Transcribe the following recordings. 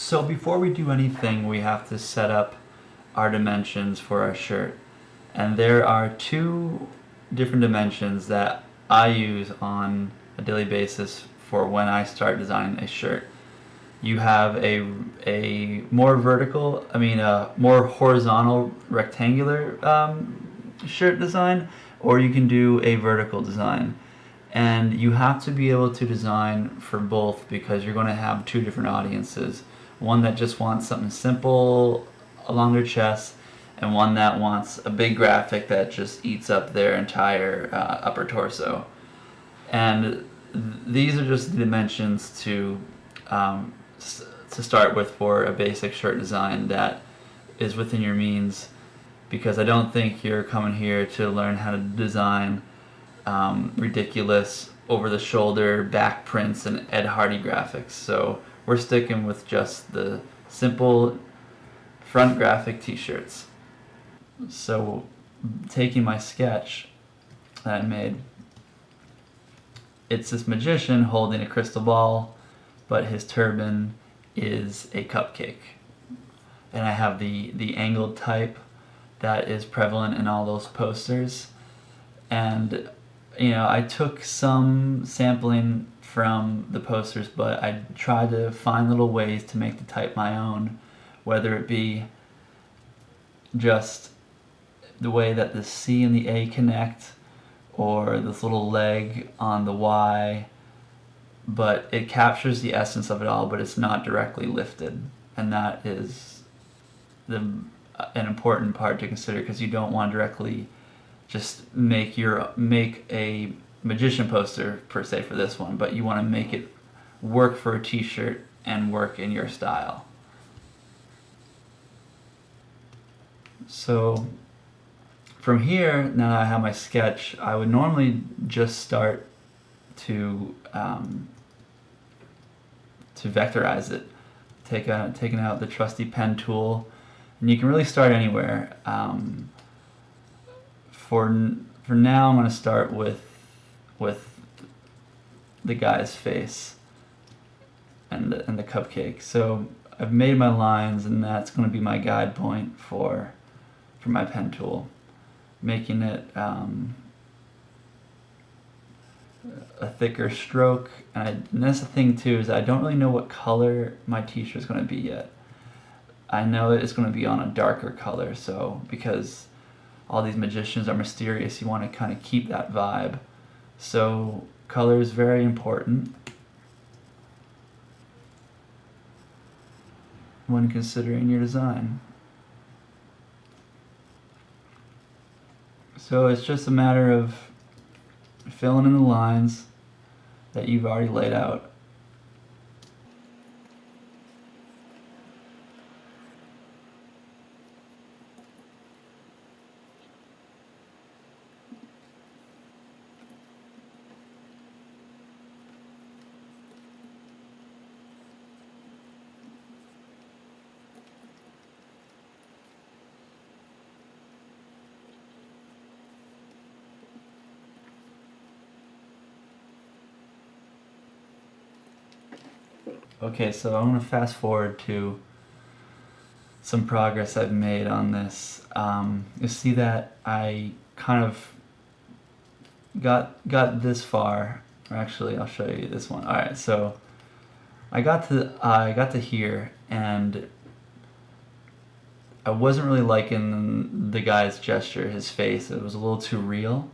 So before we do anything, we have to set up our dimensions for our shirt. And there are two different dimensions that I use on a daily basis for when I start designing a shirt. You have a more more horizontal rectangular shirt design, or you can do a vertical design. And you have to be able to design for both because you're going to have two different audiences. One that just wants something simple along their chest, and one that wants a big graphic that just eats up their entire upper torso. And these are just the dimensions to start with for a basic shirt design that is within your means, because I don't think you're coming here to learn how to design ridiculous over-the-shoulder back prints and Ed Hardy graphics. So we're sticking with just the simple front graphic t-shirts. So taking my sketch that I made, it's this magician holding a crystal ball, but his turban is a cupcake. And I have the angled type that is prevalent in all those posters. And I took some sampling from the posters, but I tried to find little ways to make the type my own, whether it be just the way that the C and the A connect, or this little leg on the Y, but it captures the essence of it all, but it's not directly lifted. And that is an important part to consider, because you don't want to directly just make a magician poster per se for this one, but you want to make it work for a t-shirt and work in your style. So from here, now that I have my sketch, I would normally just start to vectorize it, taking out the trusty pen tool, and you can really start anywhere. For now, I'm going to start with the guy's face and the cupcake. So I've made my lines, and that's going to be my guide point for my pen tool, making it a thicker stroke. And that's the thing too, is I don't really know what color my t-shirt is going to be yet. I know it's going to be on a darker color, so because all these magicians are mysterious, you want to kind of keep that vibe. So color is very important when considering your design. So it's just a matter of filling in the lines that you've already laid out. Okay, so I'm going to fast forward to some progress I've made on this. You see that I kind of got this far. Or actually, I'll show you this one. All right, so I got to here, and I wasn't really liking the guy's gesture, his face. It was a little too real.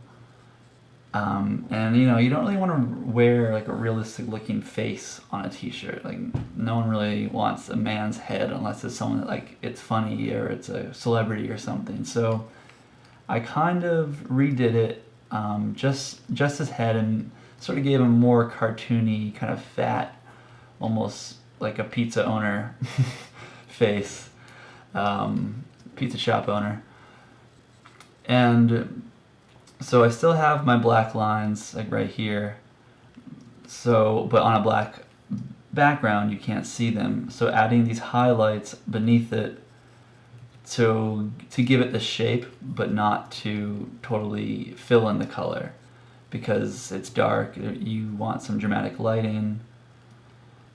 And you don't really want to wear like a realistic looking face on a t-shirt. Like, no one really wants a man's head unless it's someone that, like, it's funny or it's a celebrity or something. So I kind of redid it, just his head, and sort of gave him more cartoony, kind of fat, almost like a pizza owner face, pizza shop owner. And so I still have my black lines, like right here. So, but on a black background, you can't see them. So adding these highlights beneath it to give it the shape, but not to totally fill in the color, because it's dark. You want some dramatic lighting.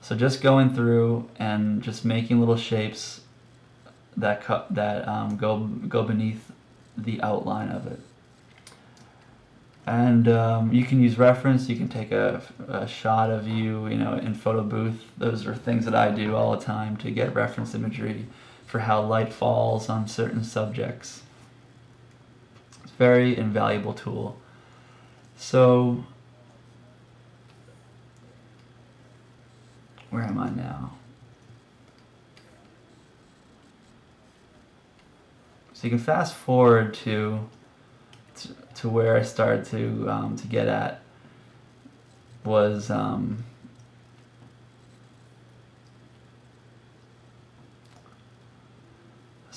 So just going through and just making little shapes that go beneath the outline of it. And you can use reference. You can take a shot of you, in photo booth. Those are things that I do all the time to get reference imagery for how light falls on certain subjects. It's a very invaluable tool. So, where am I now? So you can fast forward to where I started to get at was so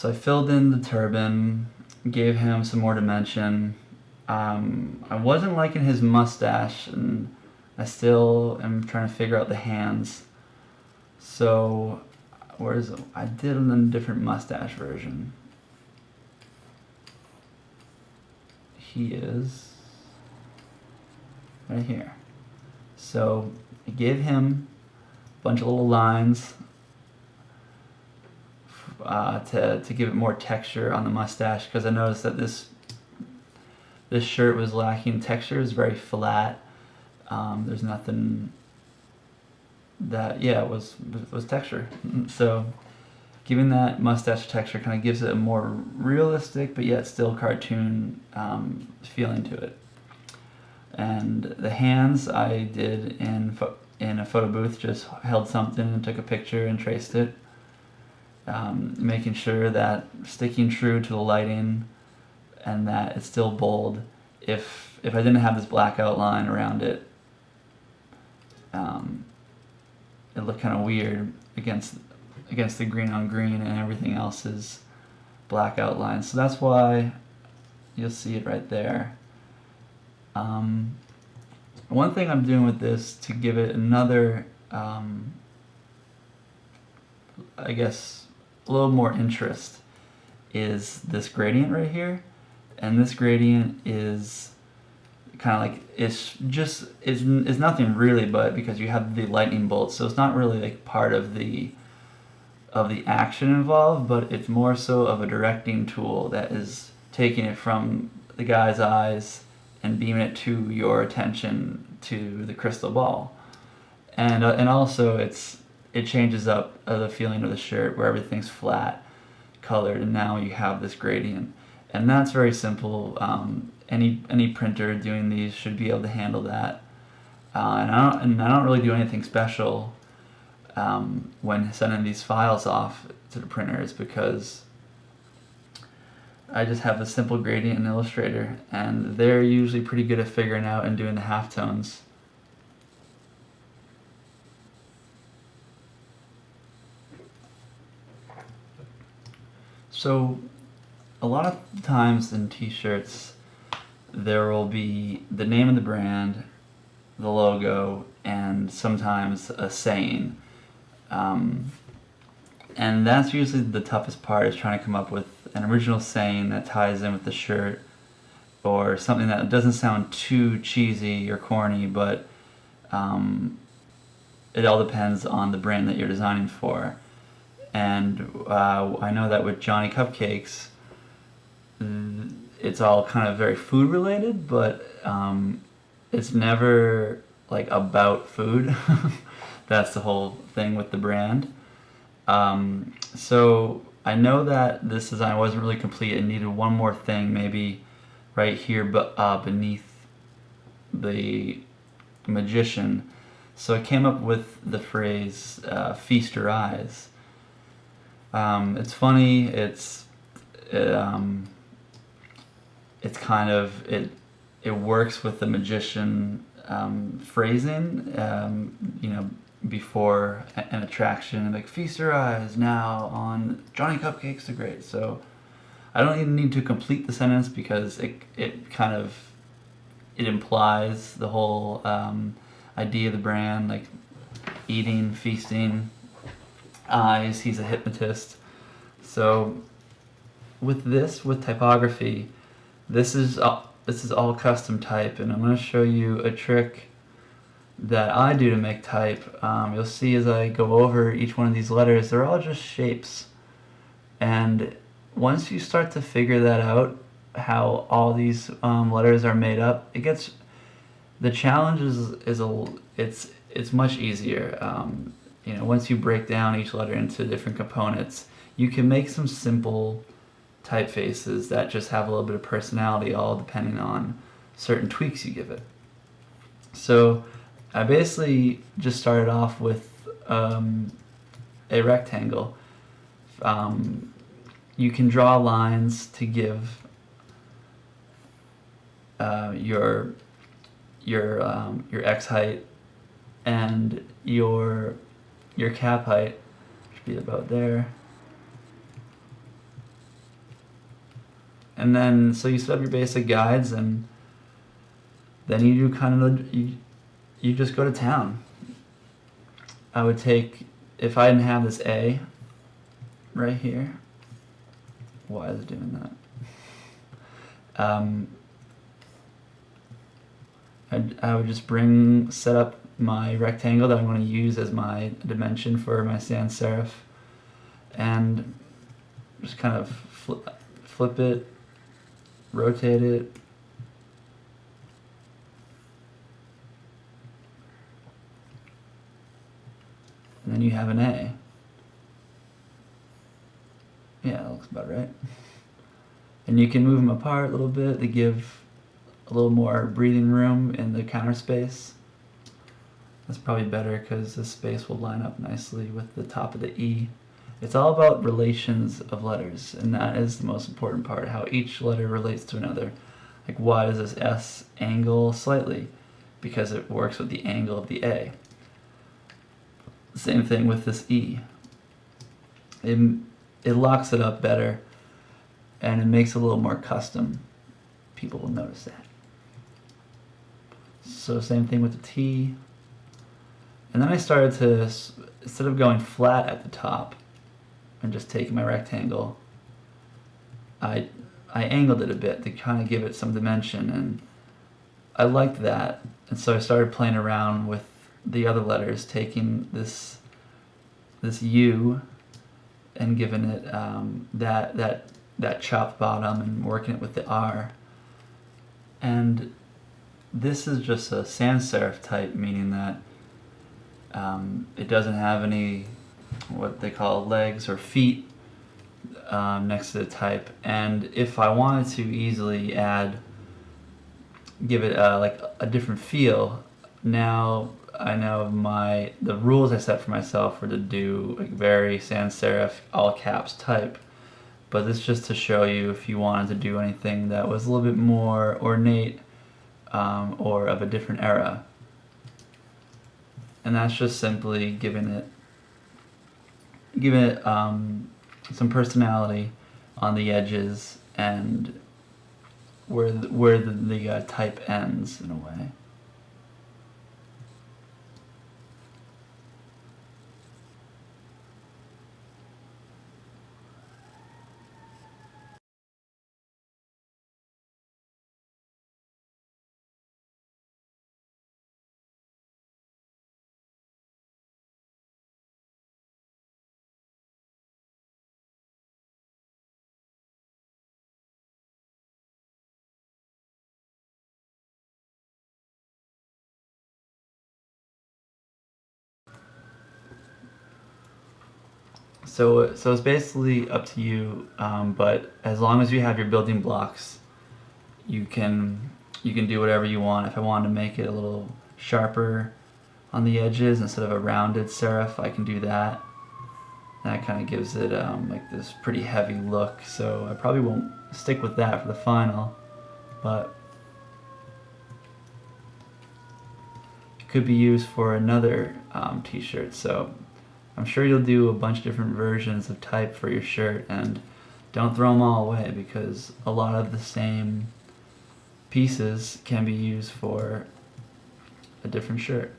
I filled in the turban, gave him some more dimension. I wasn't liking his mustache, and I still am trying to figure out the hands. So I did a different mustache version. He is right here. So I gave him a bunch of little lines to give it more texture on the mustache, because I noticed that this shirt was lacking texture. It's very flat. There's nothing that was texture. So giving that mustache texture kind of gives it a more realistic but yet still cartoon feeling to it. And the hands I did in a photo booth, just held something and took a picture and traced it, making sure that sticking true to the lighting and that it's still bold. If I didn't have this black outline around it, it looked kind of weird against the green on green, and everything else is black outline. So that's why you'll see it right there. One thing I'm doing with this to give it another, I guess, a little more interest, is this gradient right here. And this gradient is kind of like, it's nothing really, but because you have the lightning bolts, so it's not really like part of the action involved, but it's more so of a directing tool that is taking it from the guy's eyes and beaming it to your attention to the crystal ball. And also it changes up the feeling of the shirt, where everything's flat colored, and now you have this gradient. And that's very simple. Any printer doing these should be able to handle that. And I don't really do anything special when sending these files off to the printers, because I just have a simple gradient in Illustrator, and they're usually pretty good at figuring out and doing the halftones. So a lot of times in t-shirts there will be the name of the brand, the logo, and sometimes a saying. And that's usually the toughest part, is trying to come up with an original saying that ties in with the shirt, or something that doesn't sound too cheesy or corny, but it all depends on the brand that you're designing for. And I know that with Johnny Cupcakes, it's all kind of very food related, but it's never like about food. That's the whole thing with the brand. So I know that this design wasn't really complete. It needed one more thing, maybe right here, but beneath the magician. So I came up with the phrase "feast your eyes." It's funny. It's kind of it works with the magician phrasing. Before an attraction, like "feast your eyes now on Johnny Cupcakes the Great." So I don't even need to complete the sentence, because it kind of implies the whole idea of the brand, like eating, feasting, eyes. He's a hypnotist. So with typography, this is all custom type, and I'm going to show you a trick that I do to make type, you'll see as I go over each one of these letters, they're all just shapes. And once you start to figure that out, how all these letters are made up, the challenge it's much easier. Once you break down each letter into different components, you can make some simple typefaces that just have a little bit of personality, all depending on certain tweaks you give it. So I basically just started off with a rectangle. You can draw lines to give your x height and your cap height should be about there. And then so you set up your basic guides, and then you do you just go to town. I would take, if I didn't have this A right here, why is it doing that? I would just set up my rectangle that I'm going to use as my dimension for my sans serif, and just kind of flip it, rotate it, and then you have an A. Yeah, that looks about right. And you can move them apart a little bit to give a little more breathing room in the counter space. That's probably better because this space will line up nicely with the top of the E. It's all about relations of letters, and that is the most important part, how each letter relates to another. Like, why does this S angle slightly? Because it works with the angle of the A. Same thing with this E. It locks it up better, and it makes it a little more custom. People will notice that. So same thing with the T. And then I started to, instead of going flat at the top and just taking my rectangle, I angled it a bit to kind of give it some dimension, and I liked that. And so I started playing around with the other letters, taking this U and giving it that chopped bottom and working it with the R. And this is just a sans serif type, meaning that it doesn't have any what they call legs or feet next to the type. And if I wanted to easily give it like a different feel, now I know the rules I set for myself were to do like very sans serif all caps type. But this is just to show you if you wanted to do anything that was a little bit more ornate or of a different era. And that's just simply giving it some personality on the edges and where the type ends in a way. So it's basically up to you, but as long as you have your building blocks, you can do whatever you want. If I wanted to make it a little sharper on the edges instead of a rounded serif, I can do that. That kind of gives it like this pretty heavy look. So I probably won't stick with that for the final, but it could be used for another t-shirt. So I'm sure you'll do a bunch of different versions of type for your shirt, and don't throw them all away because a lot of the same pieces can be used for a different shirt.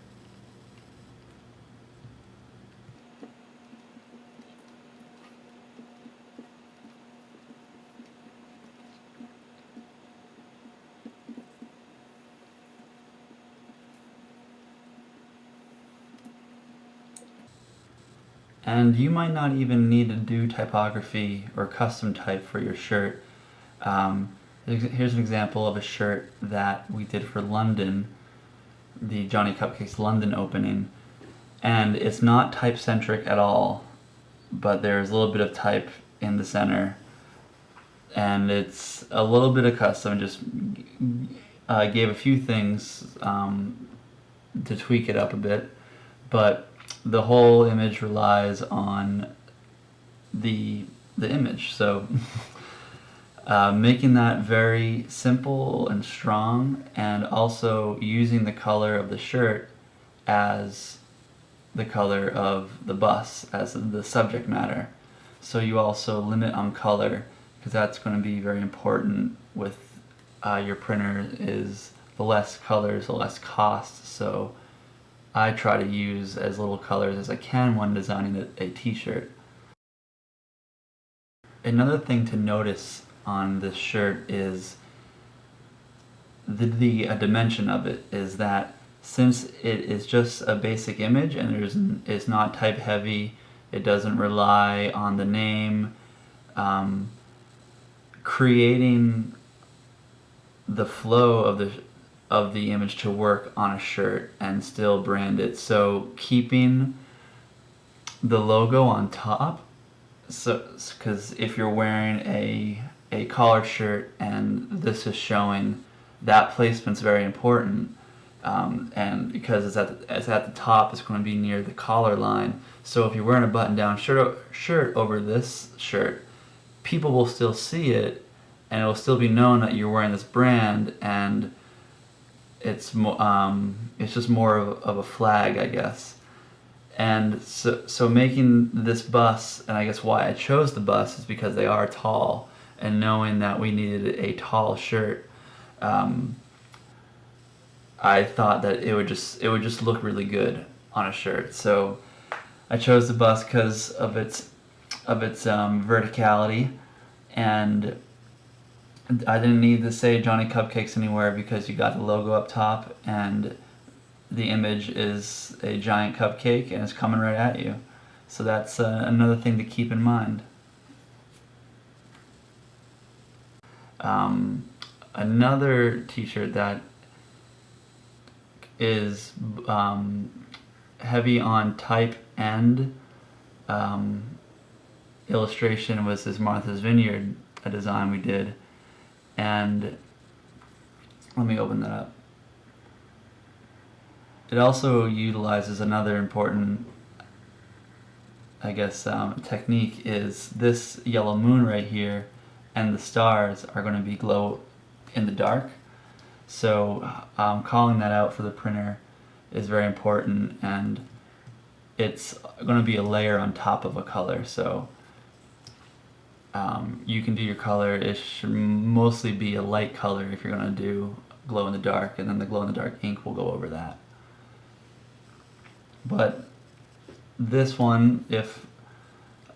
And you might not even need to do typography or custom type for your shirt. Here's an example of a shirt that we did for London, the Johnny Cupcakes London opening. And it's not type-centric at all, but there's a little bit of type in the center. And it's a little bit of custom, just gave a few things to tweak it up a bit. But the whole image relies on the image. So making that very simple and strong, and also using the color of the shirt as the color of the bus, as the subject matter. So you also limit on color, because that's going to be very important with your printer. Is the less colors, the less cost. So I try to use as little colors as I can when designing a t-shirt. Another thing to notice on this shirt is the dimension of it, is that since it is just a basic image and it's not type heavy, it doesn't rely on the name, creating the flow of the image to work on a shirt and still brand it. So keeping the logo on top, so because if you're wearing a collared shirt and this is showing, that placement's very important, and because it's at the top, it's going to be near the collar line. So if you're wearing a button-down shirt over this shirt, people will still see it, and it will still be known that you're wearing this brand, and it's just more of a flag, I guess. And so making this bus, and I guess why I chose the bus is because they are tall, and knowing that we needed a tall shirt, I thought that it would just look really good on a shirt. So I chose the bus because of its verticality, and I didn't need to say Johnny Cupcakes anywhere because you got the logo up top, and the image is a giant cupcake and it's coming right at you. So that's another thing to keep in mind. Another t-shirt that is heavy on type and illustration was this Martha's Vineyard, a design we did. And let me open that up. It also utilizes another important, I guess, technique, is this yellow moon right here and the stars are going to be glow in the dark. So calling that out for the printer is very important, and it's going to be a layer on top of a color. So you can do your color. It should mostly be a light color if you're going to do glow in the dark, and then the glow in the dark ink will go over that. But this one, if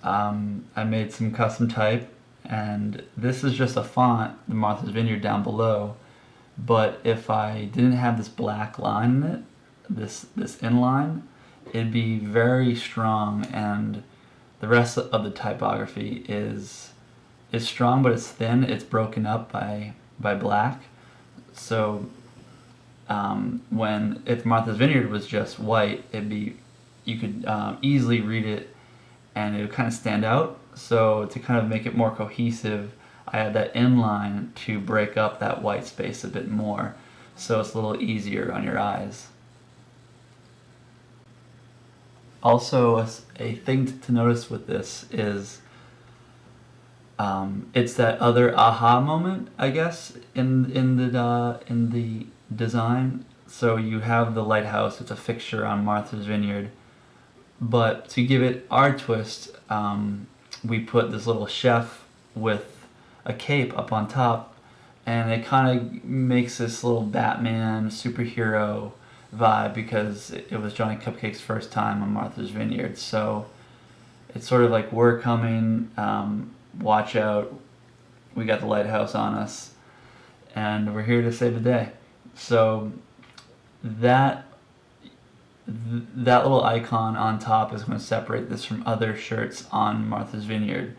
I made some custom type, and this is just a font, the Martha's Vineyard down below, but if I didn't have this black line in it, this inline, it'd be very strong, and the rest of the typography is strong, but it's thin. It's broken up by black. So if Martha's Vineyard was just white, you could easily read it, and it would kind of stand out. So to kind of make it more cohesive, I had that inline to break up that white space a bit more, so it's a little easier on your eyes. Also, a thing to notice with this is it's that other aha moment, I guess, in the design. So you have the lighthouse; it's a fixture on Martha's Vineyard, but to give it our twist, we put this little chef with a cape up on top, and it kind of makes this little Batman superhero vibe because it was Johnny Cupcake's first time on Martha's Vineyard. So it's sort of like, we're coming, watch out, we got the lighthouse on us, and we're here to save the day. So that that little icon on top is going to separate this from other shirts on Martha's Vineyard.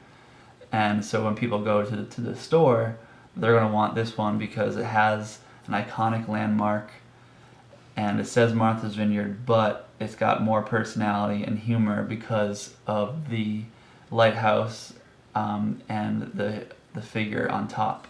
And so when people go to the store, they're going to want this one because it has an iconic landmark and it says Martha's Vineyard, but it's got more personality and humor because of the lighthouse and the figure on top.